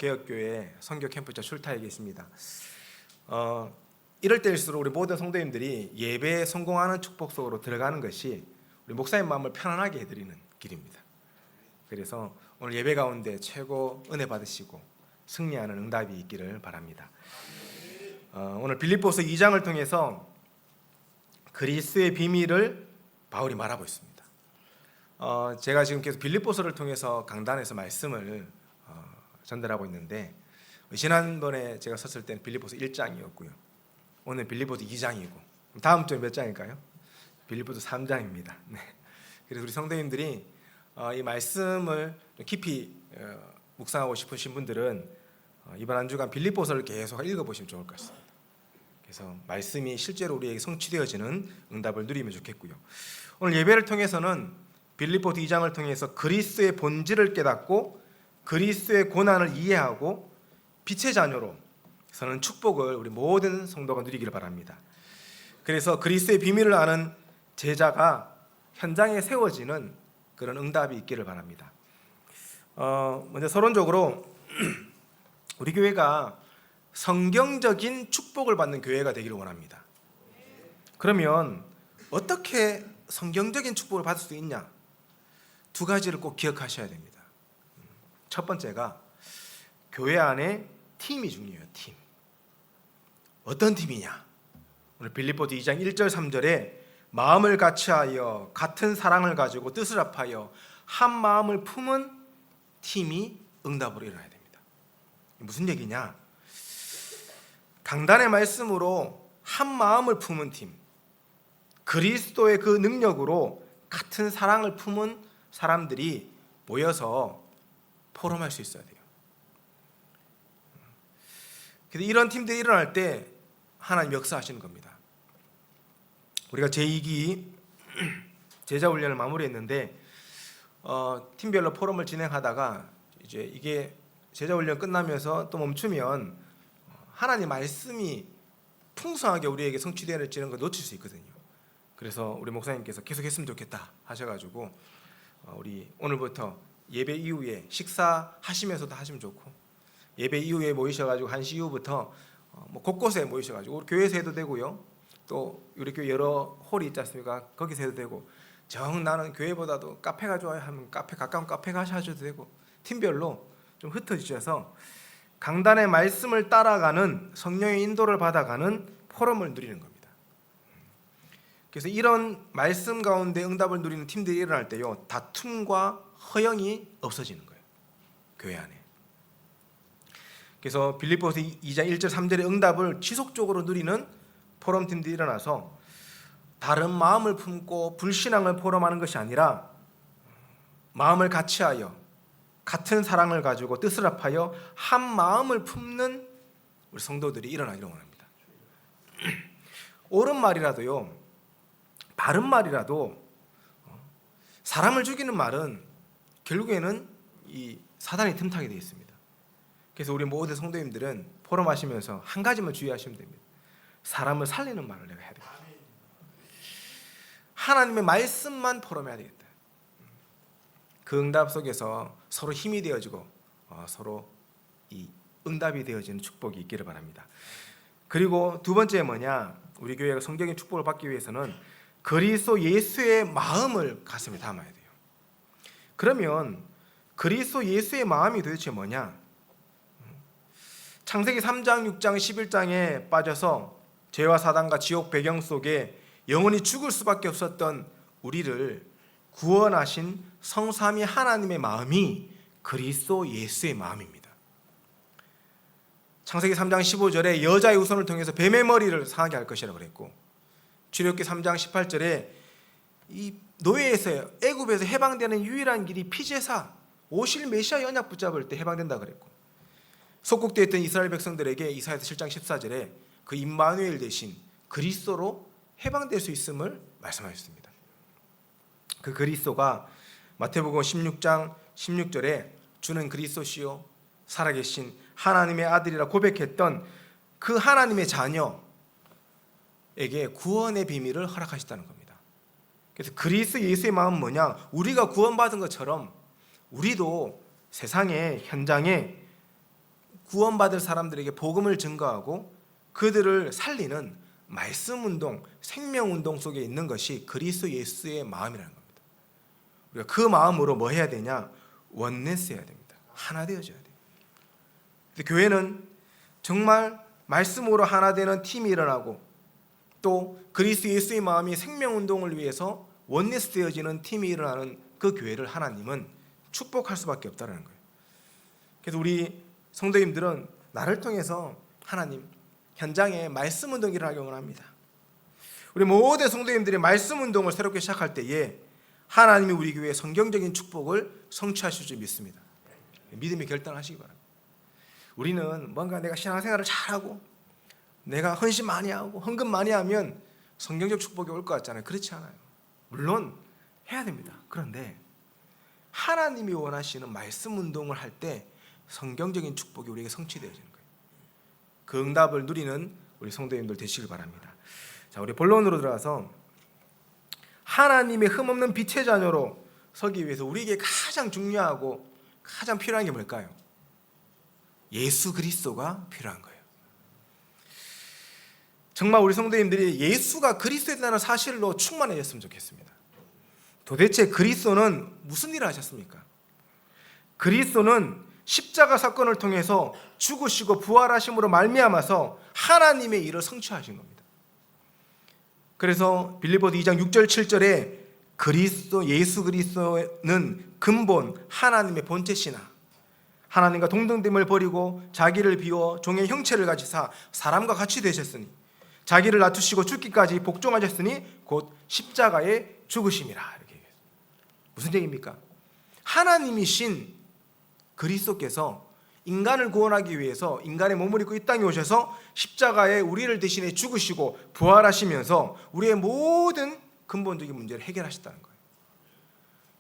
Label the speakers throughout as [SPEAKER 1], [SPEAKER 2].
[SPEAKER 1] 개혁교회 선교 캠프장 출타에 계십니다. 이럴 때일수록 우리 모든 성도님들이 예배에 성공하는 축복 속으로 들어가는 것이 우리 목사님 마음을 편안하게 해드리는 길입니다. 그래서 오늘 예배 가운데 최고 은혜 받으시고 승리하는 응답이 있기를 바랍니다. 오늘 빌립보서 2장을 통해서 그리스도의 비밀을 바울이 말하고 있습니다. 제가 지금 계속 빌립보서를 통해서 강단에서 말씀을 전달하고 있는데, 지난번에 제가 섰을 때는 빌립보서 1장이었고요. 오늘 빌립보서 2장이고, 다음 주에 몇 장일까요? 빌립보서 3장입니다. 네. 그래서 우리 성도님들이 이 말씀을 깊이 묵상하고 싶으신 분들은 이번 한 주간 빌립보서를 계속 읽어보시면 좋을 것 같습니다. 그래서 말씀이 실제로 우리에게 성취되어지는 응답을 누리면 좋겠고요. 오늘 예배를 통해서는 빌립보서 2장을 통해서 그리스도의 본질을 깨닫고 그리스도의 고난을 이해하고 빛의 자녀로 서는 축복을 우리 모든 성도가 누리기를 바랍니다. 그래서 그리스도의 비밀을 아는 제자가 현장에 세워지는 그런 응답이 있기를 바랍니다. 먼저 서론적으로 우리 교회가 성경적인 축복을 받는 교회가 되기를 원합니다. 그러면 어떻게 성경적인 축복을 받을 수 있냐? 두 가지를 꼭 기억하셔야 됩니다. 첫 번째가 교회 안에 팀이 중요해요. 팀. 어떤 팀이냐? 오늘 빌립보서 2장 1절 3절에 마음을 같이하여 같은 사랑을 가지고 뜻을 합하여 한 마음을 품은 팀이 응답으로 일어나야 됩니다. 무슨 얘기냐? 강단의 말씀으로 한 마음을 품은 팀, 그리스도의 그 능력으로 같은 사랑을 품은 사람들이 모여서 포럼할 수 있어야 돼요. 그래서 이런 팀들이 일어날 때 하나님 역사하시는 겁니다. 우리가 제2기 제자 훈련을 마무리했는데 팀별로 포럼을 진행하다가 이제 이게 제자 훈련 끝나면서 또 멈추면 하나님 말씀이 풍성하게 우리에게 성취되어지는 걸 놓칠 수 있거든요. 그래서 우리 목사님께서 계속했으면 좋겠다 하셔가지고 우리 오늘부터 예배 이후에 식사하시면서도 하시면 좋고, 예배 이후에 모이셔가지고 1시 이후부터 곳곳에 모이셔가지고 우리 교회에서 해도 되고요, 또 우리 교회 여러 홀이 있지 않습니까? 거기서 해도 되고, 정 나는 교회보다도 카페가 좋아요 하면 가까운 카페 가셔도 되고, 팀별로 좀 흩어지셔서 강단의 말씀을 따라가는 성령의 인도를 받아가는 포럼을 누리는 겁니다. 그래서 이런 말씀 가운데 응답을 누리는 팀들이 일어날 때요, 다툼과 허영이 없어지는 거예요, 교회 안에. 그래서 빌립보서 2장 1절 3절의 응답을 지속적으로 누리는 포럼 팀들이 일어나서 다른 마음을 품고 불신앙을 포럼하는 것이 아니라 마음을 같이하여 같은 사랑을 가지고 뜻을 합하여 한 마음을 품는 우리 성도들이 일어나기를 원합니다. 옳은 말이라도요, 바른 말이라도 사람을 죽이는 말은 결국에는 이 사단이 틈타게 되어 있습니다. 그래서 우리 모든 성도님들은 포럼하시면서 한 가지만 주의하시면 됩니다. 사람을 살리는 말을 내가 해야 되겠다. 하나님의 말씀만 포럼해야 되겠다. 그 응답 속에서 서로 힘이 되어지고 서로 이 응답이 되어지는 축복이 있기를 바랍니다. 그리고 두 번째 뭐냐? 우리 교회가 성경의 축복을 받기 위해서는 그리스도 예수의 마음을 가슴에 담아야 돼요. 그러면 그리스도 예수의 마음이 도대체 뭐냐? 창세기 3장, 6장, 11장에 빠져서 죄와 사단과 지옥 배경 속에 영원히 죽을 수밖에 없었던 우리를 구원하신 성삼위 하나님의 마음이 그리스도 예수의 마음입니다. 창세기 3장 15절에 여자의 후손을 통해서 뱀의 머리를 상하게 할 것이라고 그랬고, 출애굽기 3장 18절에 이 노예에서 애굽에서 해방되는 유일한 길이 피제사 오실 메시아 언약 붙잡을 때 해방된다 그랬고, 속국되어 있던 이스라엘 백성들에게 이사야서 7장 14절에 그 임마누엘 대신 그리스도로 해방될 수 있음을 말씀하셨습니다. 그 그리스도가 마태복음 16장 16절에 주는 그리스도시요 살아계신 하나님의 아들이라 고백했던 그 하나님의 자녀에게 구원의 비밀을 허락하셨다는 겁니다. 그래서 그리스도 예수의 마음은 뭐냐? 우리가 구원받은 것처럼 우리도 세상의 현장에 구원받을 사람들에게 복음을 증거하고 그들을 살리는 말씀 운동, 생명 운동 속에 있는 것이 그리스도 예수의 마음이라는 겁니다. 우리가 그 마음으로 뭐 해야 되냐? 원네스 해야 됩니다. 하나 되어져야 돼요. 근데 교회는 정말 말씀으로 하나 되는 팀이 일어나고 또 그리스도 예수의 마음이 생명 운동을 위해서 원네스 되어지는 팀이 일어나는 그 교회를 하나님은 축복할 수밖에 없다는 거예요. 그래서 우리 성도님들은 나를 통해서 하나님 현장에 말씀 운동이 일어나길 원합니다. 우리 모든 성도님들이 말씀 운동을 새롭게 시작할 때에 하나님이 우리 교회에 성경적인 축복을 성취하실 줄 믿습니다. 믿음이 결단하시기 바랍니다. 우리는 뭔가 내가 신앙생활을 잘하고 내가 헌신 많이 하고 헌금 많이 하면 성경적 축복이 올 것 같잖아요. 그렇지 않아요. 물론 해야 됩니다. 그런데 하나님이 원하시는 말씀 운동을 할 때 성경적인 축복이 우리에게 성취되어지는 거예요. 그 응답을 누리는 우리 성도님들 되시길 바랍니다. 자, 우리 본론으로 들어가서 하나님의 흠없는 빛의 자녀로 서기 위해서 우리에게 가장 중요하고 가장 필요한 게 뭘까요? 예수 그리스도가 필요한 거예요. 정말 우리 성도님들이 예수가 그리스도라는 사실로 충만해졌으면 좋겠습니다. 도대체 그리스도는 무슨 일을 하셨습니까? 그리스도는 십자가 사건을 통해서 죽으시고 부활하심으로 말미암아서 하나님의 일을 성취하신 겁니다. 그래서 빌립보서 2장 6절 7절에 그리스도 예수 그리스도는 근본 하나님의 본체시나 하나님과 동등됨을 버리고 자기를 비워 종의 형체를 가지사 사람과 같이 되셨으니 자기를 낮추시고 죽기까지 복종하셨으니 곧 십자가에 죽으심이라. 이렇게 얘기해요. 무슨 얘기입니까? 하나님이신 그리스도께서 인간을 구원하기 위해서 인간의 몸을 입고 이 땅에 오셔서 십자가에 우리를 대신해 죽으시고 부활하시면서 우리의 모든 근본적인 문제를 해결하셨다는 거예요.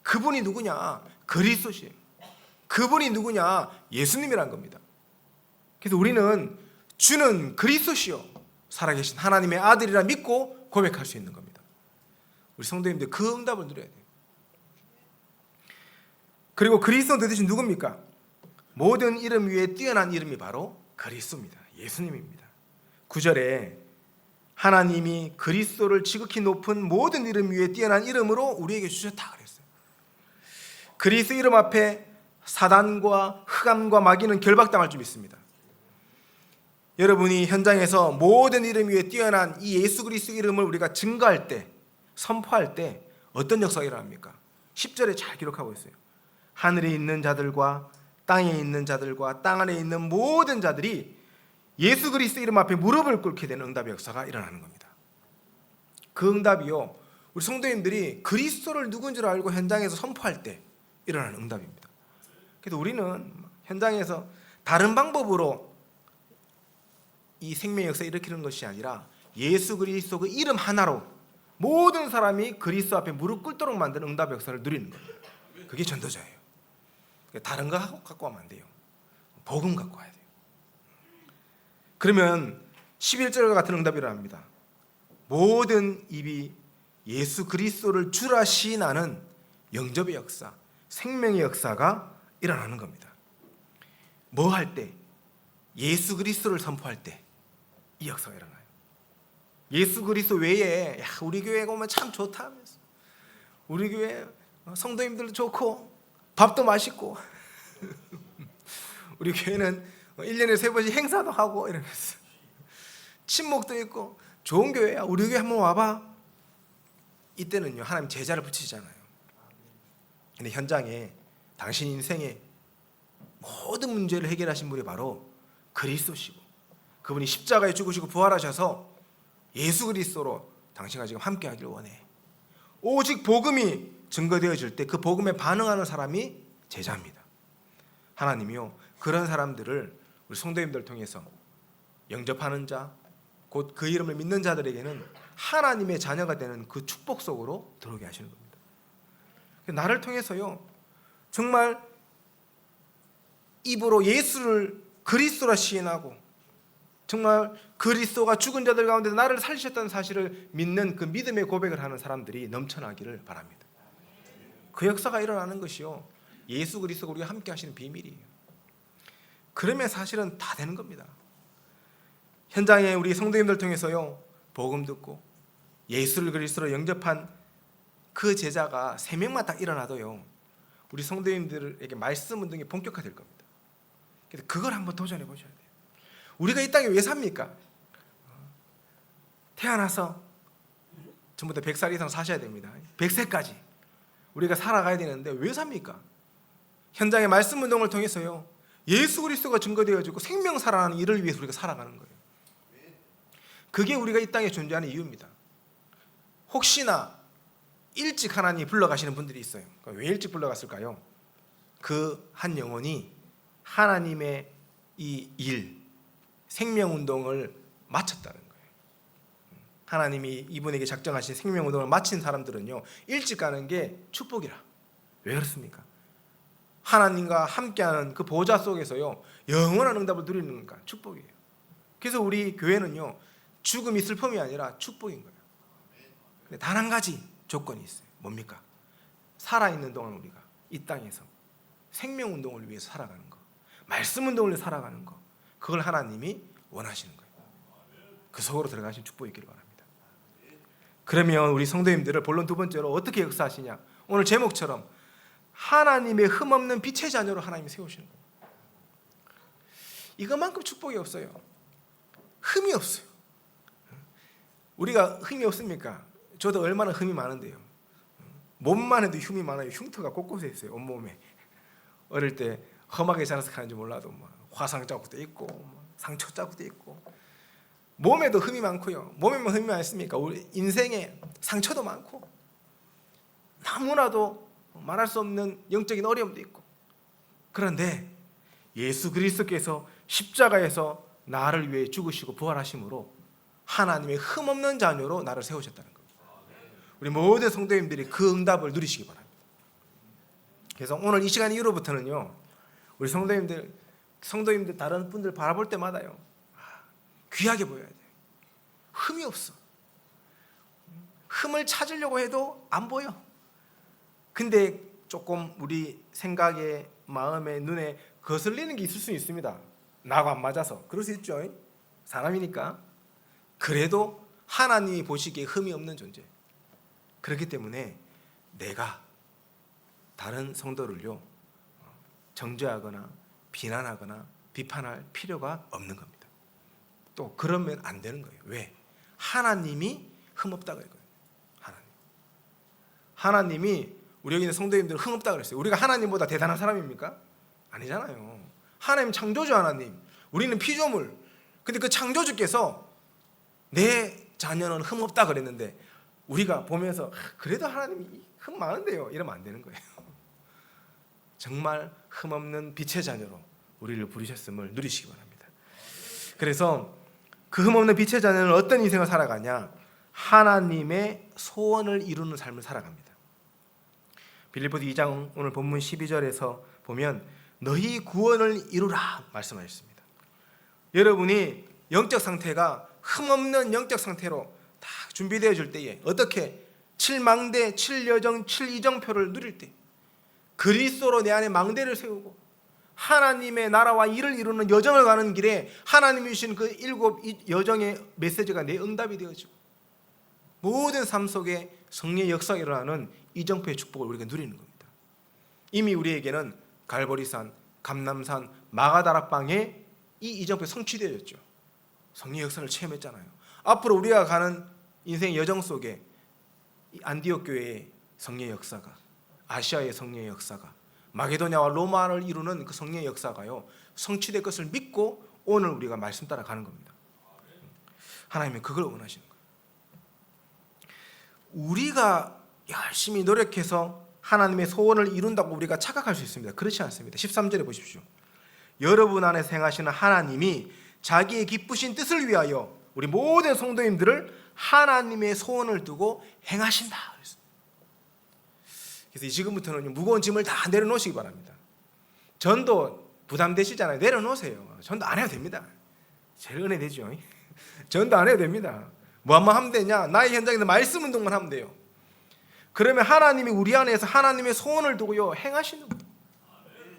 [SPEAKER 1] 그분이 누구냐? 그리스도시에요. 그분이 누구냐? 예수님이란 겁니다. 그래서 우리는 주는 그리스도시요 살아계신 하나님의 아들이라 믿고 고백할 수 있는 겁니다. 우리 성도님들 그 응답을 누려야 돼요. 그리고 그리스도는 도대체 누굽니까? 모든 이름 위에 뛰어난 이름이 바로 그리스도입니다. 예수님입니다. 9절에 하나님이 그리스도를 지극히 높은 모든 이름 위에 뛰어난 이름으로 우리에게 주셨다 그랬어요. 그리스도 이름 앞에 사단과 흑암과 마귀는 결박당할 줄 믿습니다. 여러분이 현장에서 모든 이름 위에 뛰어난 이 예수 그리스도 이름을 우리가 증거할 때, 선포할 때 어떤 역사가 일어납니까? 10절에 잘 기록하고 있어요. 하늘에 있는 자들과 땅에 있는 자들과 땅 안에 있는 모든 자들이 예수 그리스도 이름 앞에 무릎을 꿇게 되는 응답의 역사가 일어나는 겁니다. 그 응답이요, 우리 성도님들이 그리스도를 누군지를 알고 현장에서 선포할 때 일어나는 응답입니다. 그래서 우리는 현장에서 다른 방법으로 이 생명의 역사를 일으키는 것이 아니라 예수 그리스도 그 이름 하나로 모든 사람이 그리스도 앞에 무릎 꿇도록 만드는 응답의 역사를 누리는 거예요. 그게 전도자예요. 다른 거 갖고 하면 안 돼요. 복음 갖고 와야 돼요. 그러면 11절과 같은 응답이 일어납니다. 모든 입이 예수 그리스도를 주라 시인하는 영접의 역사, 생명의 역사가 일어나는 겁니다. 뭐 할 때? 예수 그리스도를 선포할 때 이 역사가 일어나요. 예수 그리스도 외에 우리 교회 오면 참 좋다 하면서 우리 교회 성도님들도 좋고 밥도 맛있고 우리 교회는 1년에 3번씩 행사도 하고 이러면서 친목도 있고 좋은 교회야. 우리 교회 한번 와봐. 이때는요 하나님 제자를 붙이시잖아요. 근데 현장에 당신 인생의 모든 문제를 해결하신 분이 바로 그리스도시고 그분이 십자가에 죽으시고 부활하셔서 예수 그리스도로 당신과 지금 함께하기를 원해. 오직 복음이 증거되어질 때 그 복음에 반응하는 사람이 제자입니다. 하나님이요 그런 사람들을 우리 성도님들 통해서 영접하는 자, 곧 그 이름을 믿는 자들에게는 하나님의 자녀가 되는 그 축복 속으로 들어오게 하시는 겁니다. 나를 통해서요 정말 입으로 예수를 그리스도라 시인하고 정말 그리스도가 죽은 자들 가운데 나를 살리셨다는 사실을 믿는 그 믿음의 고백을 하는 사람들이 넘쳐나기를 바랍니다. 그 역사가 일어나는 것이요 예수 그리스도가 우리가 함께 하시는 비밀이에요. 그러면 사실은 다 되는 겁니다. 현장에 우리 성도님들 통해서요, 복음 듣고 예수를 그리스도로 영접한 그 제자가 3명만 딱 일어나도요, 우리 성도님들에게 말씀 운동이 본격화될 겁니다. 그래서 그걸 한번 도전해 보셔야 돼요. 우리가 이 땅에 왜 삽니까? 태어나서 전부 다 100살 이상 사셔야 됩니다. 100세까지 우리가 살아가야 되는데 왜 삽니까? 현장의 말씀 운동을 통해서요, 예수 그리스도가 증거되어지고 생명 살아나는 일을 위해서 우리가 살아가는 거예요. 그게 우리가 이 땅에 존재하는 이유입니다. 혹시나 일찍 하나님이 불러가시는 분들이 있어요. 왜 일찍 불러갔을까요? 그 한 영혼이 하나님의 이 일, 생명운동을 마쳤다는 거예요. 하나님이 이분에게 작정하신 생명운동을 마친 사람들은요, 일찍 가는 게 축복이라. 왜 그렇습니까? 하나님과 함께하는 그 보좌 속에서요, 영원한 응답을 누리는 거니까 축복이에요. 그래서 우리 교회는요, 죽음이 슬픔이 아니라 축복인 거예요. 근데 단 한 가지 조건이 있어요. 뭡니까? 살아있는 동안 우리가 이 땅에서 생명운동을 위해서 살아가는 거, 말씀운동을 위해서 살아가는 거, 그걸 하나님이 원하시는 거예요. 그 속으로 들어가신 축복이 있기를 바랍니다. 그러면 우리 성도님들을 본론 두 번째로 어떻게 역사하시냐? 오늘 제목처럼 하나님의 흠없는 빛의 자녀로 하나님이 세우시는 거예요. 이것만큼 축복이 없어요. 흠이 없어요. 우리가 흠이 없습니까? 저도 얼마나 흠이 많은데요. 몸만 해도 흉이 많아요. 흉터가 곳곳에 있어요. 온몸에. 어릴 때 험하게 자라서 하는지 몰라도 화상 자국도 있고 상처 자국도 있고, 몸에도 흠이 많고요. 몸에만 흠이 많습니까? 우리 인생에 상처도 많고, 너무나도 말할 수 없는 영적인 어려움도 있고. 그런데 예수 그리스도께서 십자가에서 나를 위해 죽으시고 부활하심으로 하나님의 흠없는 자녀로 나를 세우셨다는 겁니다. 우리 모든 성도님들이 그 응답을 누리시기 바랍니다. 그래서 오늘 이 시간 이후로부터는요, 우리 성도님들 다른 분들 바라볼 때마다요, 귀하게 보여야 돼요. 흠이 없어. 흠을 찾으려고 해도 안 보여. 근데 조금 우리 생각에, 마음에, 눈에 거슬리는 게 있을 수 있습니다. 나하고 안 맞아서. 그럴 수 있죠. 사람이니까. 그래도 하나님이 보시기에 흠이 없는 존재. 그렇기 때문에 내가 다른 성도를요, 정죄하거나 비난하거나 비판할 필요가 없는 겁니다. 또 그러면 안 되는 거예요. 왜? 하나님이 흠없다 그랬거든요. 하나님이 우리 여기 있는 성도님들은 흠없다 그랬어요. 우리가 하나님보다 대단한 사람입니까? 아니잖아요. 하나님 창조주 하나님, 우리는 피조물. 근데 그 창조주께서 내 자녀는 흠없다 그랬는데 우리가 보면서 그래도 하나님이 흠 많은데요, 이러면 안 되는 거예요. 정말 흠없는 빛의 자녀로 우리를 부르셨음을 누리시기 바랍니다. 그래서 그 흠없는 빛의 자녀는 어떤 인생을 살아가냐? 하나님의 소원을 이루는 삶을 살아갑니다. 빌립보서 2장 오늘 본문 12절에서 보면 너희 구원을 이루라 말씀하셨습니다. 여러분이 영적 상태가 흠없는 영적 상태로 다 준비되어질 때에 어떻게 7망대, 7여정, 7이정표를 누릴 때 그리스도로 내 안에 망대를 세우고 하나님의 나라와 일을 이루는 여정을 가는 길에 하나님이 주신 그 7 여정의 메시지가 내 응답이 되어지고 모든 삶 속에 성령의 역사가 일어나는 이정표의 축복을 우리가 누리는 겁니다. 이미 우리에게는 갈보리산, 감남산, 마가다락방에 이 이정표 성취되어졌죠. 성령의 역사를 체험했잖아요. 앞으로 우리가 가는 인생의 여정 속에 이 안디옥 교회의 성령의 역사가, 아시아의 성령의 역사가, 마게도냐와 로마를 이루는 그 성령의 역사가요, 성취될 것을 믿고 오늘 우리가 말씀 따라 가는 겁니다. 하나님은 그걸 원하시는 거예요. 우리가 열심히 노력해서 하나님의 소원을 이룬다고 우리가 착각할 수 있습니다. 그렇지 않습니다. 13절에 보십시오. 여러분 안에 행하시는 하나님이 자기의 기쁘신 뜻을 위하여 우리 모든 성도님들을 하나님의 소원을 두고 행하신다. 그래서 지금부터는 무거운 짐을 다 내려놓으시기 바랍니다. 전도 부담되시잖아요. 내려놓으세요. 전도 안 해도 됩니다. 제일 은혜 되죠. 전도 안 해도 됩니다. 뭐만 하면 되냐? 나의 현장에서 말씀 운동만 하면 돼요. 그러면 하나님이 우리 안에서 하나님의 소원을 두고요 행하시는 거예요.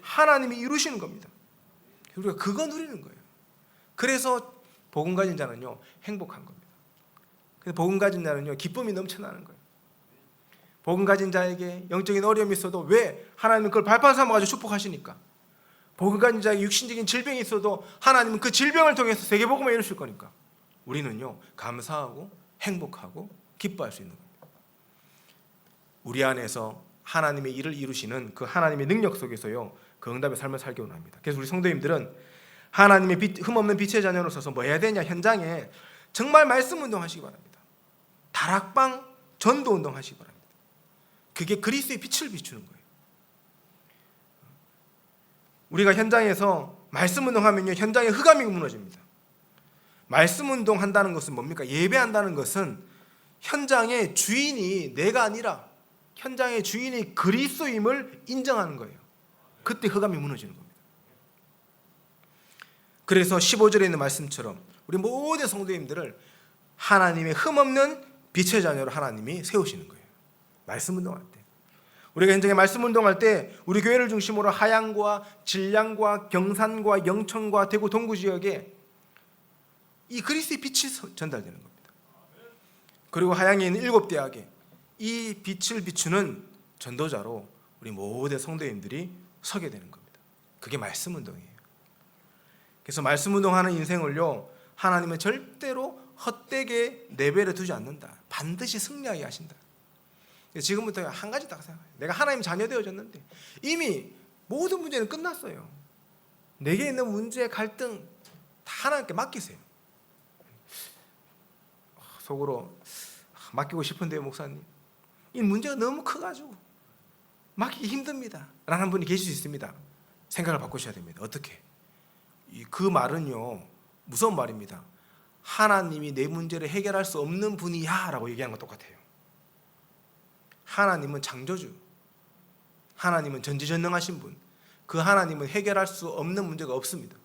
[SPEAKER 1] 하나님이 이루시는 겁니다. 우리가 그거 누리는 거예요. 그래서 복음 가진 자는요 행복한 겁니다. 그래서 복음 가진 자는요 기쁨이 넘쳐나는 거예요. 복음 가진 자에게 영적인 어려움이 있어도 왜 하나님은 그걸 발판 삼아가지고 축복하시니까. 복음 가진 자에게 육신적인 질병이 있어도 하나님은 그 질병을 통해서 세계복음을 이루실 거니까. 우리는요 감사하고 행복하고 기뻐할 수 있는 겁니다. 우리 안에서 하나님의 일을 이루시는 그 하나님의 능력 속에서요 그 응답의 삶을 살기 원합니다. 그래서 우리 성도님들은 하나님의 흠없는 빛의 자녀로서서 뭐 해야 되냐, 현장에 정말 말씀 운동하시기 바랍니다. 다락방 전도 운동하시기 바랍니다. 그게 그리스도의 빛을 비추는 거예요. 우리가 현장에서 말씀 운동하면요 현장의 흑암이 무너집니다. 말씀 운동한다는 것은 뭡니까? 예배한다는 것은 현장의 주인이 내가 아니라 현장의 주인이 그리스도임을 인정하는 거예요. 그때 흑암이 무너지는 겁니다. 그래서 15절에 있는 말씀처럼 우리 모든 성도님들을 하나님의 흠없는 빛의 자녀로 하나님이 세우시는 거예요. 말씀 운동할 때. 우리가 현장에 말씀 운동할 때 우리 교회를 중심으로 하양과 진량과 경산과 영천과 대구 동구 지역에 이 그리스도의 빛이 전달되는 겁니다. 그리고 하양에 있는 7대학에 이 빛을 비추는 전도자로 우리 모든 성도님들이 서게 되는 겁니다. 그게 말씀 운동이에요. 그래서 말씀 운동하는 인생을요 하나님은 절대로 헛되게 내버려 두지 않는다. 반드시 승리하게 하신다. 지금부터 한 가지 딱 생각해요. 내가 하나님 자녀 되어졌는데 이미 모든 문제는 끝났어요. 내게 있는 문제, 갈등 다 하나님께 맡기세요. 속으로 맡기고 싶은데요 목사님, 이 문제가 너무 커가지고 맡기기 힘듭니다 라는 분이 계실 수 있습니다. 생각을 바꾸셔야 됩니다. 어떻게? 그 말은요 무서운 말입니다. 하나님이 내 문제를 해결할 수 없는 분이야 라고 얘기하는 거 똑같아요. 하나님은 창조주, 하나님은 전지전능하신 분, 그 하나님은 해결할 수 없는 문제가 없습니다.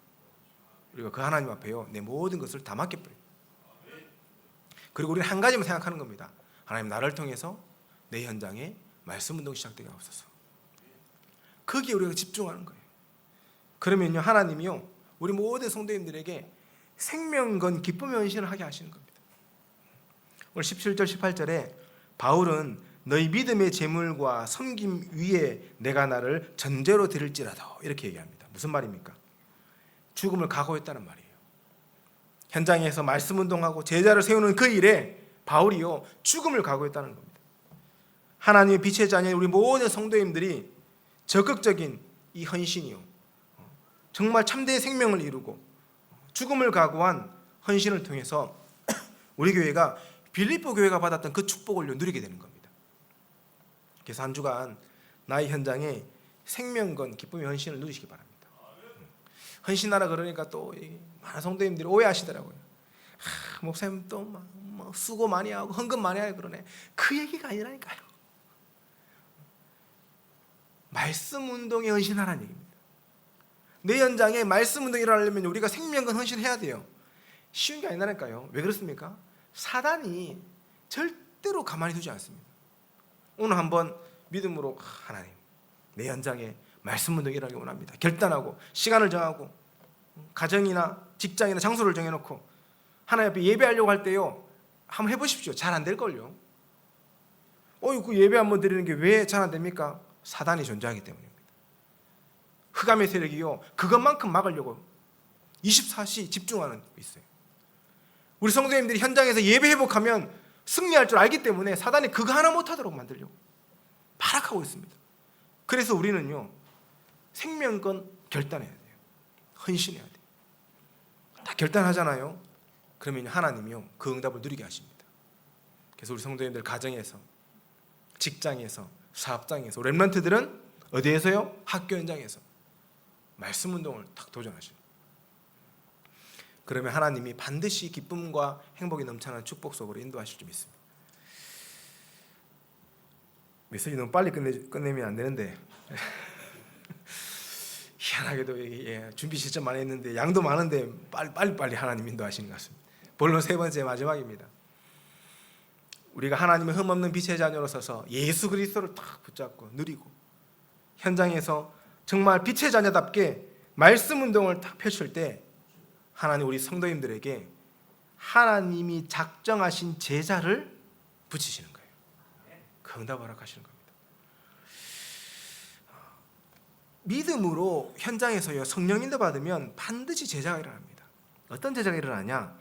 [SPEAKER 1] 우리가 그 하나님 앞에요 내 모든 것을 다 맡겨버려요. 그리고 우리는 한 가지만 생각하는 겁니다. 하나님 나를 통해서 내 현장에 말씀 운동이 시작되게 하옵소서. 거기에 우리가 집중하는 거예요. 그러면요 하나님이요 우리 모든 성도님들에게 생명건 기쁨의 헌신을 하게 하시는 겁니다. 오늘 17절 18절에 바울은 너희 믿음의 재물과 섬김 위에 내가 나를 전제로 드릴지라도 이렇게 얘기합니다. 무슨 말입니까? 죽음을 각오했다는 말이에요. 현장에서 말씀 운동하고 제자를 세우는 그 일에 바울이요 죽음을 각오했다는 겁니다. 하나님의 빛의 자녀인 우리 모든 성도님들이 적극적인 이 헌신이요 정말 참된 생명을 이루고 죽음을 각오한 헌신을 통해서 우리 교회가 빌립보 교회가 받았던 그 축복을 누리게 되는 겁니다. 그래서 한 주간 나의 현장에 생명건 기쁨의 헌신을 누리시기 바랍니다. 헌신하라 그러니까 또 많은 성도님들이 오해하시더라고요. 목사님 또 막 수고 많이 하고 헌금 많이 하고 그러네. 그 얘기가 아니라니까요. 말씀 운동에 헌신하라는 얘기입니다. 내 현장에 말씀 운동이 일어나려면 우리가 생명건 헌신해야 돼요. 쉬운 게 아니라니까요. 왜 그렇습니까? 사단이 절대로 가만히 두지 않습니다. 오늘 한번 믿음으로 하나님 내 현장에 말씀 운동이 일어나기 원합니다. 결단하고 시간을 정하고 가정이나 직장이나 장소를 정해놓고 하나님 앞에 예배하려고 할 때요 한번 해보십시오. 잘 안 될걸요. 그 예배 한번 드리는 게 왜 잘 안 됩니까? 사단이 존재하기 때문입니다. 흑암의 세력이요 그것만큼 막으려고 24시 집중하는 게 있어요. 우리 성도님들이 현장에서 예배 회복하면 승리할 줄 알기 때문에 사단이 그거 하나 못하도록 만들려고 발악하고 있습니다. 그래서 우리는요 생명건 결단해야 돼요. 헌신해야 돼요. 다 결단하잖아요. 그러면 하나님이요 그 응답을 누리게 하십니다. 그래서 우리 성도님들 가정에서, 직장에서, 사업장에서, 렘넌트들은 어디에서요? 학교 현장에서 말씀 운동을 딱 도전하십니다. 그러면 하나님이 반드시 기쁨과 행복이 넘쳐나는 축복 속으로 인도하실 줄 믿습니다. 메시지 너무 빨리 끝내면 안 되는데 희한하게도 준비 진짜 많이 했는데 양도 많은데 빨리 하나님 인도하시는 것 같습니다. 본론 세 번째 마지막입니다. 우리가 하나님의 흠없는 빛의 자녀로 서서 예수 그리스도를 딱 붙잡고 누리고 현장에서 정말 빛의 자녀답게 말씀 운동을 딱 펼칠 때 하나님 우리 성도님들에게 하나님이 작정하신 제자를 붙이시는 거예요. 그 응답 허락하시는 겁니다. 믿음으로 현장에서요 성령인도 받으면 반드시 제자가 일어납니다. 어떤 제자가 일어나냐?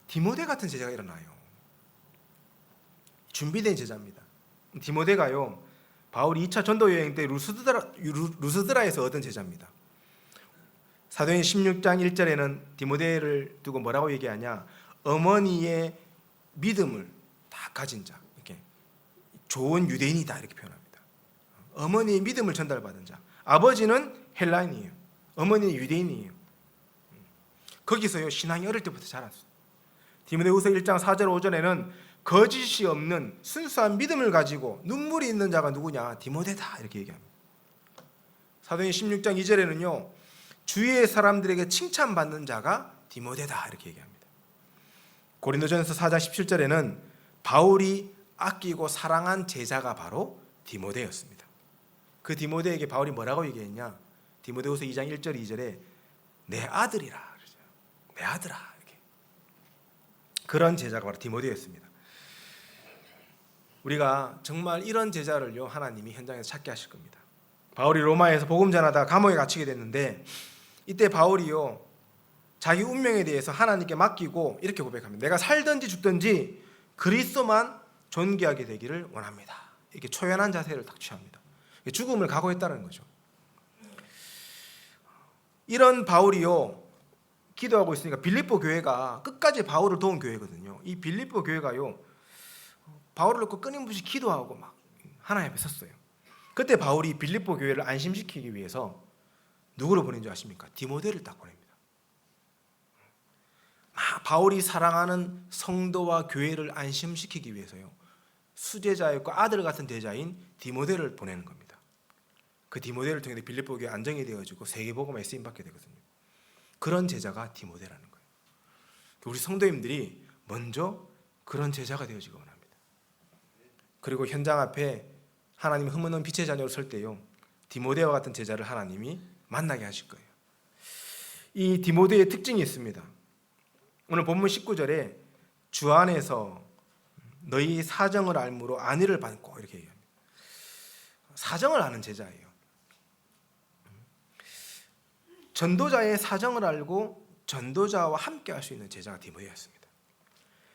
[SPEAKER 1] 디모데 같은 제자가 일어나요. 준비된 제자입니다. 디모데가요 바울이 2차 전도 여행 때 루스드라에서 얻은 제자입니다. 사도행 16장 1절에는 디모데를 두고 뭐라고 얘기하냐? 어머니의 믿음을 다 가진 자, 이렇게 좋은 유대인이다 이렇게 표현합니다. 어머니의 믿음을 전달받은 자. 아버지는 헬라인이에요. 어머니는 유대인이에요. 거기서요 신앙이 어릴 때부터 자랐어요. 디모데후서 1장 4절 5절에는 거짓이 없는 순수한 믿음을 가지고 눈물이 있는 자가 누구냐? 디모데다 이렇게 얘기합니다. 사도행 16장 2절에는요 주위의 사람들에게 칭찬받는 자가 디모데다 이렇게 얘기합니다. 고린도전서 4장 17절에는 바울이 아끼고 사랑한 제자가 바로 디모데였습니다. 그 디모데에게 바울이 뭐라고 얘기했냐? 디모데후서 2장 1절 2절에 내 아들이라 그러죠. 내 아들아 이렇게. 그런 제자가 바로 디모데였습니다. 우리가 정말 이런 제자를요 하나님이 현장에서 찾게 하실 겁니다. 바울이 로마에서 복음 전하다 감옥에 갇히게 됐는데 이때 바울이요 자기 운명에 대해서 하나님께 맡기고 이렇게 고백합니다. 내가 살든지 죽든지 그리스도만 존귀하게 되기를 원합니다. 이렇게 초연한 자세를 딱 취합니다. 죽음을 각오했다는 거죠. 이런 바울이요 기도하고 있으니까 빌립보 교회가 끝까지 바울을 도운 교회거든요. 이 빌립보 교회가요 바울을 놓고 끊임없이 기도하고 막 하나님 앞에 섰어요. 그때 바울이 빌립보 교회를 안심시키기 위해서 누구를 보낸 줄 아십니까? 디모데를 딱 보냅니다. 바울이 사랑하는 성도와 교회를 안심시키기 위해서요 수제자였고 아들 같은 제자인 디모데를 보내는 겁니다. 그 디모데를 통해 빌립보 교회 안정이 되어지고 세계복음에 쓰임 받게 되거든요. 그런 제자가 디모데라는 거예요. 우리 성도님들이 먼저 그런 제자가 되어지기 원합니다. 그리고 현장 앞에 하나님 흠없는 빛의 자녀로 설 때요 디모데와 같은 제자를 하나님이 만나게 하실 거예요. 이 디모데의 특징이 있습니다. 오늘 본문 19절에 주 안에서 너희 사정을 알므로 안위를 받고 이렇게 얘기합니다. 사정을 아는 제자예요. 전도자의 사정을 알고 전도자와 함께 할 수 있는 제자가 디모데였습니다.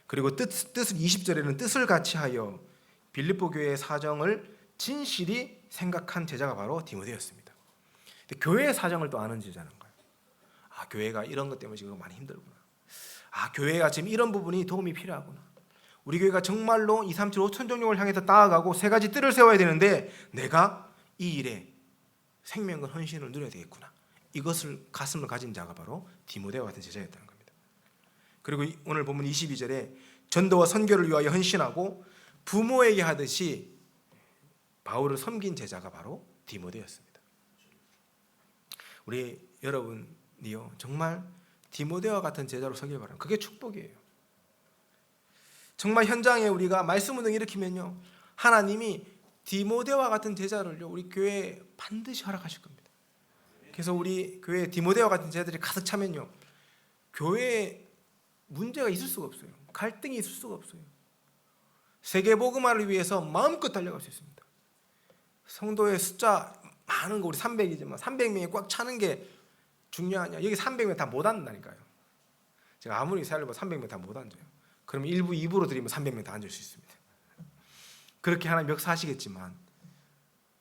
[SPEAKER 1] 그리고 뜻을 20절에는 뜻을 같이 하여 빌립보 교회의 사정을 진실이 생각한 제자가 바로 디모데였습니다. 교회의 사정을 또 아는 제자는 거예요. 아, 교회가 이런 것 때문에 지금 많이 힘들구나. 아, 교회가 지금 이런 부분이 도움이 필요하구나. 우리 교회가 정말로 2, 3, 7, 5천 종족을 향해서 나아가고 세 가지 뜰을 세워야 되는데 내가 이 일에 생명과 헌신을 누려야 되겠구나. 이것을 가슴을 가진 자가 바로 디모데와 같은 제자였다는 겁니다. 그리고 오늘 본문 22절에 전도와 선교를 위하여 헌신하고 부모에게 하듯이 바울을 섬긴 제자가 바로 디모데였습니다. 우리 여러분이요 정말 디모데와 같은 제자로 서길 바랍니다. 그게 축복이에요. 정말 현장에 우리가 말씀 운동 일으키면요 하나님이 디모데와 같은 제자를요 우리 교회에 반드시 허락하실 겁니다. 그래서 우리 교회에 디모데와 같은 제자들이 가득 차면요 교회에 문제가 있을 수가 없어요. 갈등이 있을 수가 없어요. 세계 복음화를 위해서 마음껏 달려갈 수 있습니다. 성도의 숫자 많은 거 우리 300이지만 300명이 꽉 차는 게 중요하냐? 여기 300명 다 못 앉는다니까요. 제가 아무리 살려봐도 300명 다 못 앉아요. 그러면 1부, 2부로 드리면 300명 다 앉을 수 있습니다. 그렇게 하나님 역사하시겠지만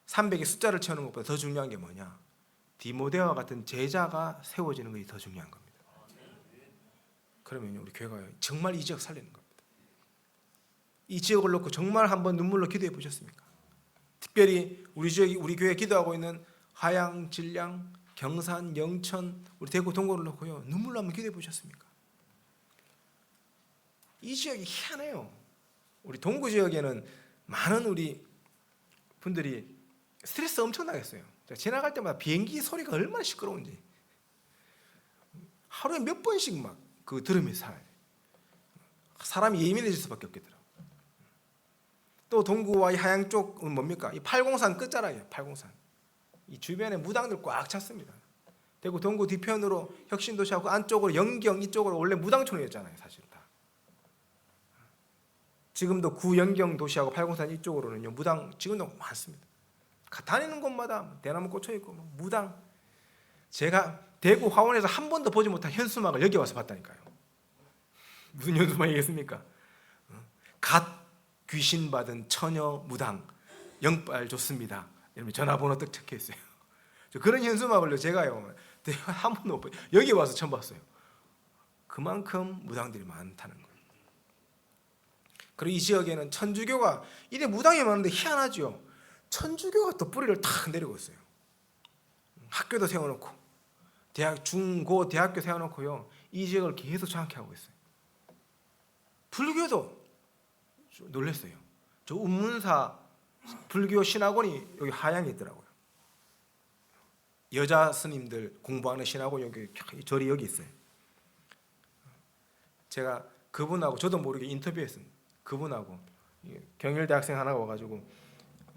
[SPEAKER 1] 300의 숫자를 채우는 것보다 더 중요한 게 뭐냐? 디모데와 같은 제자가 세워지는 것이 더 중요한 겁니다. 그러면 우리 교회가 정말 이 지역 살리는 겁니다. 이 지역을 놓고 정말 한번 눈물로 기도해 보셨습니까? 특별히 우리 지역, 우리 교회 기도하고 있는 하양, 진량, 경산, 영천, 우리 대구 동구를 놓고요 눈물로 한번 기도해 보셨습니까? 이 지역이 희한해요. 우리 동구 지역에는 많은 우리 분들이 스트레스 엄청나겠어요. 지나갈 때마다 비행기 소리가 얼마나 시끄러운지 하루에 몇 번씩 막 그 들으면서 살아요. 사람이 예민해질 수밖에 없겠더라고요. 또 동구와 이 하양 쪽은 뭡니까? 이 팔공산 끝자락이에요. 팔공산. 이 주변에 무당들 꽉 찼습니다. 대구 동구 뒤편으로 혁신도시하고 안쪽으로 영경 이쪽으로 원래 무당촌이었잖아요. 사실 다. 지금도 구영경 도시하고 팔공산 이쪽으로는요 무당 지금도 많습니다. 다니는 곳마다 대나무 꽂혀 있고 무당. 제가 대구 화원에서 한 번도 보지 못한 현수막을 여기 와서 봤다니까요. 무슨 현수막이겠습니까? 갓 귀신 받은 처녀 무당 영빨 좋습니다. 이러면 전화번호 딱 적혀 있어요. 그런 현수막을요 제가요 한 번도 못 봐요. 여기 와서 처음 봤어요. 그만큼 무당들이 많다는 거예요. 그리고 이 지역에는 천주교가 이래 무당이 많은데 희한하죠. 천주교가 또 뿌리를 탁 내리고 있어요. 학교도 세워놓고 대학 중고 대학교 세워놓고요 이 지역을 계속 장악해 하고 있어요. 불교도 놀랐어요. 저 운문사 불교 신학원이 여기 하양에 있더라고요. 여자 스님들 공부하는 신학원 여기 절이 여기 있어요. 제가 그분하고 저도 모르게 인터뷰했습니다. 그분하고 경일대 학생 하나가 와가지고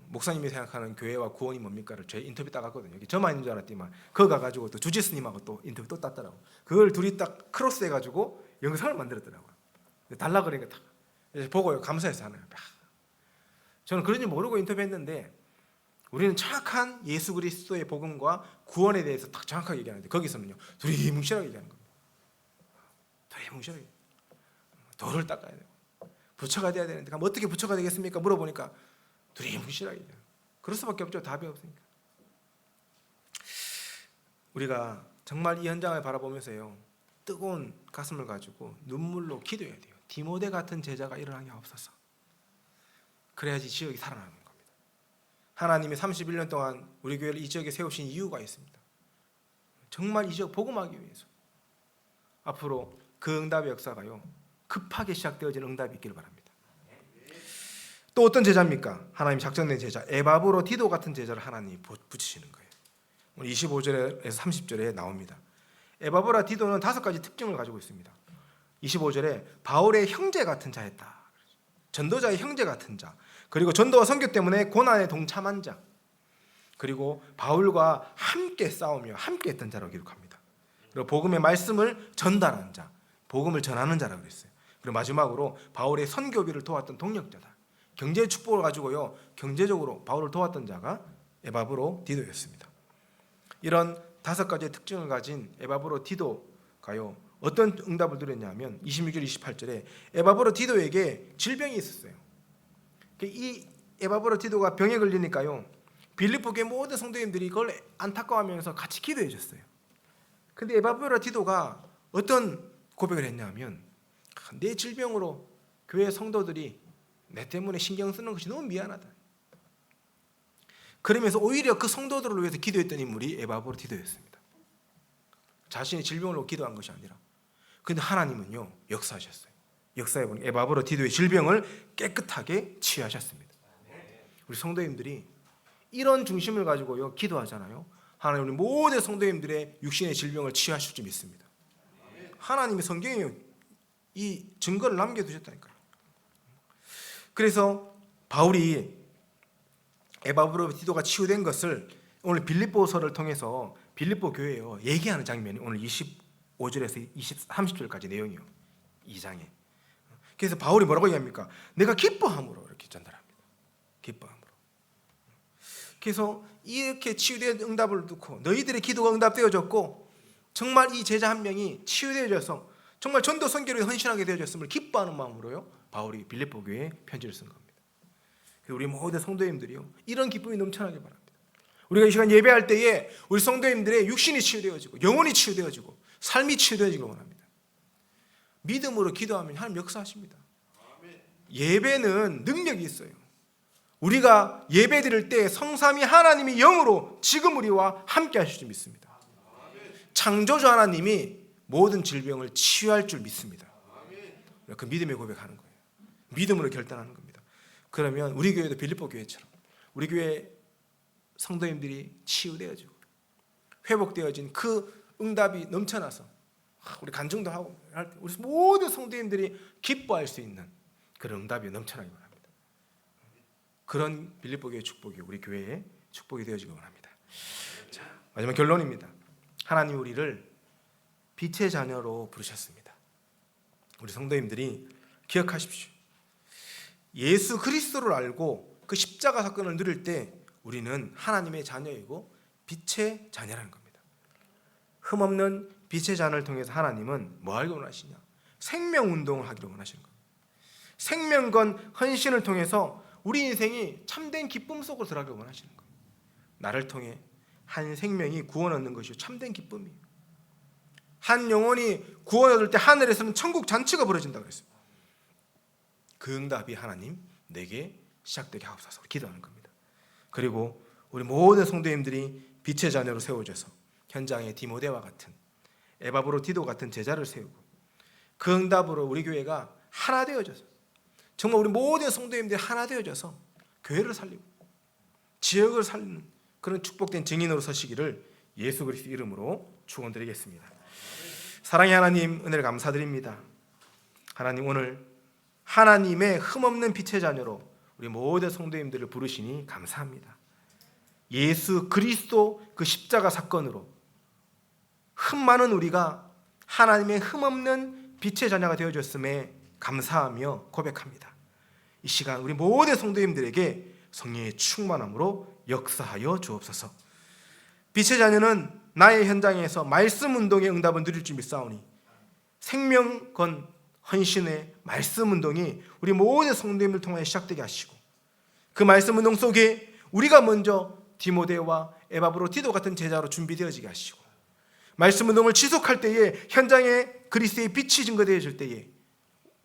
[SPEAKER 1] 목사님이 생각하는 교회와 구원이 뭡니까를 제 인터뷰 딱 갔거든요. 저만 있는 줄 알았더니만 그거 가가지고 또 주지스님하고 또 인터뷰 또 땄더라고. 그걸 둘이 딱 크로스 해가지고 영상을 만들었더라고요. 달라 그러니까 딱 보고요 감사해서 하네요. 저는 그런지 모르고 인터뷰했는데 우리는 정확한 예수 그리스도의 복음과 구원에 대해서 딱 정확하게 얘기하는데 거기서는요 두리뭉실하게 얘기하는 겁니다. 두리뭉실하게 돌을 닦아야 돼요. 부처가 돼야 되는데 그럼 어떻게 부처가 되겠습니까? 물어보니까 두리뭉실하게 얘기해요. 그럴 수밖에 없죠. 답이 없으니까. 우리가 정말 이 현장을 바라보면서요 뜨거운 가슴을 가지고 눈물로 기도해야 돼요. 디모데 같은 제자가 일어나게 하옵소서. 그래야지 지역이 살아나는 겁니다. 하나님이 31년 동안 우리 교회를 이 지역에 세우신 이유가 있습니다. 정말 이 지역 복음하기 위해서. 앞으로 그 응답의 역사가요 급하게 시작되어진 응답이 있기를 바랍니다. 또 어떤 제자입니까? 하나님 작정된 제자 에바브로 디도 같은 제자를 하나님이 붙이시는 거예요. 오늘 25절에서 30절에 나옵니다. 에바브라 디도는 5가지 특징을 가지고 있습니다. 25절에 바울의 형제 같은 자였다. 전도자의 형제 같은 자. 그리고 전도와 선교 때문에 고난에 동참한 자. 그리고 바울과 함께 싸우며 함께 했던 자라고 기록합니다. 그리고 복음의 말씀을 전달한 자. 복음을 전하는 자라고 그랬어요. 그리고 마지막으로 바울의 선교비를 도왔던 동력자다. 경제 축복을 가지고요. 경제적으로 바울을 도왔던 자가 에바브로 디도였습니다. 이런 5가지의 특징을 가진 에바브로 디도가요. 어떤 응답을 드렸냐면 26절 28절에 에바브로 디도에게 질병이 있었어요. 이 에바브로 디도가 병에 걸리니까요. 빌립보 교회 모든 성도님들이 그걸 안타까워하면서 같이 기도해 줬어요. 근데 에바브로 디도가 어떤 고백을 했냐면 내 질병으로 교회 성도들이 내 때문에 신경 쓰는 것이 너무 미안하다. 그러면서 오히려 그 성도들을 위해서 기도했던 인물이 에바브로 디도였습니다. 자신의 질병으로 기도한 것이 아니라. 그런데 하나님은요 역사하셨어요. 역사해 보니 에바브로 디도의 질병을 깨끗하게 치유하셨습니다. 우리 성도님들이 이런 중심을 가지고요 기도하잖아요. 하나님 우리 모든 성도님들의 육신의 질병을 치유하실 줄 믿습니다. 하나님의 성경에 이 증거를 남겨두셨다니까요. 그래서 바울이 에바브로 디도가 치유된 것을 오늘 빌립보서를 통해서 빌립보 교회에 얘기하는 장면이 오늘 25절에서 30절까지 내용이요. 2장에. 그래서 바울이 뭐라고 얘기합니까? 내가 기뻐함으로 이렇게 전달합니다. 기뻐함으로. 그래서 이렇게 치유된 응답을 듣고 너희들의 기도가 응답되어졌고 정말 이 제자 한 명이 치유되어져서 정말 전도 선교를 헌신하게 되어졌음을 기뻐하는 마음으로요. 바울이 빌립보 교회에 편지를 쓴 겁니다. 우리 모든 성도님들이요. 이런 기쁨이 넘쳐나게 바랍니다. 우리가 이 시간 예배할 때에 우리 성도님들의 육신이 치유되어지고 영혼이 치유되어지고 삶이 치유되어지길 원합니다. 믿음으로 기도하면 하나님 역사하십니다. 예배는 능력이 있어요. 우리가 예배 드릴 때 성삼위 하나님이 영으로 지금 우리와 함께 하실 줄 믿습니다. 창조주 하나님이 모든 질병을 치유할 줄 믿습니다. 그 믿음의 고백하는 거예요. 믿음으로 결단하는 겁니다. 그러면 우리 교회도 빌립보 교회처럼 우리 교회 성도님들이 치유되어지고 회복되어진 그 응답이 넘쳐나서 우리 간증도 하고 할 때 우리 모든 성도님들이 기뻐할 수 있는 그런 응답이 넘쳐나기 바랍니다. 그런 빌립보 교회 축복이 우리 교회의 축복이 되어지기 원합니다. 자, 마지막 결론입니다. 하나님 우리를 빛의 자녀로 부르셨습니다. 우리 성도님들이 기억하십시오. 예수 그리스도를 알고 그 십자가 사건을 누릴 때 우리는 하나님의 자녀이고 빛의 자녀라는 겁니다. 흠없는 빛의 자녀를 통해서 하나님은 뭐 하기를 원하시냐? 생명운동을 하기를 원하시는 겁니다. 생명건 헌신을 통해서 우리 인생이 참된 기쁨 속으로 들어가기를 원하시는 겁니다. 나를 통해 한 생명이 구원 얻는 것이 참된 기쁨이에요. 한 영혼이 구원 얻을 때 하늘에서는 천국 잔치가 벌어진다고 했습니다. 그 응답이 하나님 내게 시작되게 하옵소서 기도하는 겁니다. 그리고 우리 모든 성도님들이 빛의 자녀로 세워져서 현장에 디모데와 같은 에바브로디도 같은 제자를 세우고 그 응답으로 우리 교회가 하나 되어져서 정말 우리 모든 성도님들이 하나 되어져서 교회를 살리고 지역을 살리는 그런 축복된 증인으로 서시기를 예수 그리스도 이름으로 축원드리겠습니다. 사랑의 하나님, 은혜를 감사드립니다. 하나님, 오늘 하나님의 흠없는 빛의 자녀로 우리 모든 성도님들을 부르시니 감사합니다. 예수 그리스도 그 십자가 사건으로 흠 많은 우리가 하나님의 흠없는 빛의 자녀가 되어졌음에 감사하며 고백합니다. 이 시간 우리 모든 성도님들에게 성령의 충만함으로 역사하여 주옵소서. 빛의 자녀는 나의 현장에서 말씀 운동의 응답을 누릴 줄 믿사오니 생명건 헌신의 말씀 운동이 우리 모든 성도님을 통해 시작되게 하시고 그 말씀 운동 속에 우리가 먼저 디모데와 에바브로디도 같은 제자로 준비되어지게 하시고 말씀 운동을 지속할 때에 현장에 그리스도의 빛이 증거되어질 때에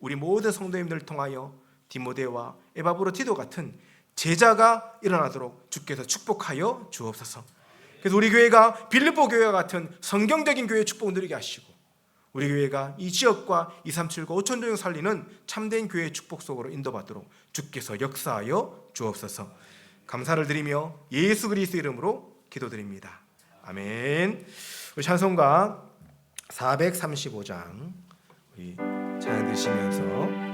[SPEAKER 1] 우리 모든 성도님들을 통하여 디모데와 에바브로디도 같은 제자가 일어나도록 주께서 축복하여 주옵소서. 그래서 우리 교회가 빌립보 교회와 같은 성경적인 교회의 축복을 누리게 하시고 우리 교회가 이 지역과 237과 5천종을 살리는 참된 교회의 축복 속으로 인도받도록 주께서 역사하여 주옵소서. 감사를 드리며 예수 그리스도 이름으로 기도드립니다. 아멘. 우리 찬송가 435장 우리 찬양 드시면서